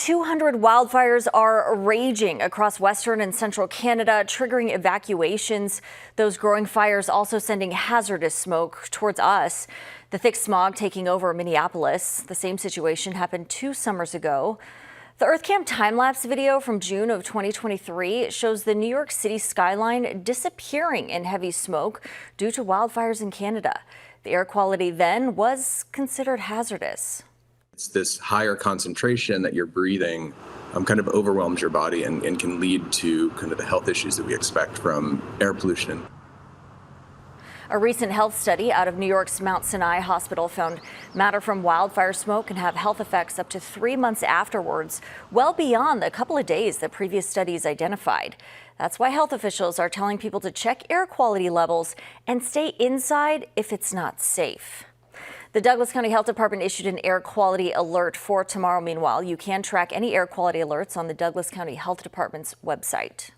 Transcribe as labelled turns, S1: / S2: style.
S1: 200 wildfires are raging across western and central Canada, triggering evacuations. Those growing fires also sending hazardous smoke towards us. The thick smog taking over Minneapolis. The same situation happened 2 summers ago. The EarthCam time-lapse video from June of 2023 shows the New York City skyline disappearing in heavy smoke due to wildfires in Canada. The air quality then was considered hazardous.
S2: It's this higher concentration that you're breathing kind of overwhelms your body and can lead to kind of the health issues that we expect from air pollution.
S1: A recent health study out of New York's Mount Sinai Hospital found matter from wildfire smoke can have health effects up to 3 months afterwards, well beyond the couple of days that previous studies identified. That's why health officials are telling people to check air quality levels and stay inside if it's not safe. The Douglas County Health Department issued an air quality alert for tomorrow. Meanwhile, you can track any air quality alerts on the Douglas County Health Department's website.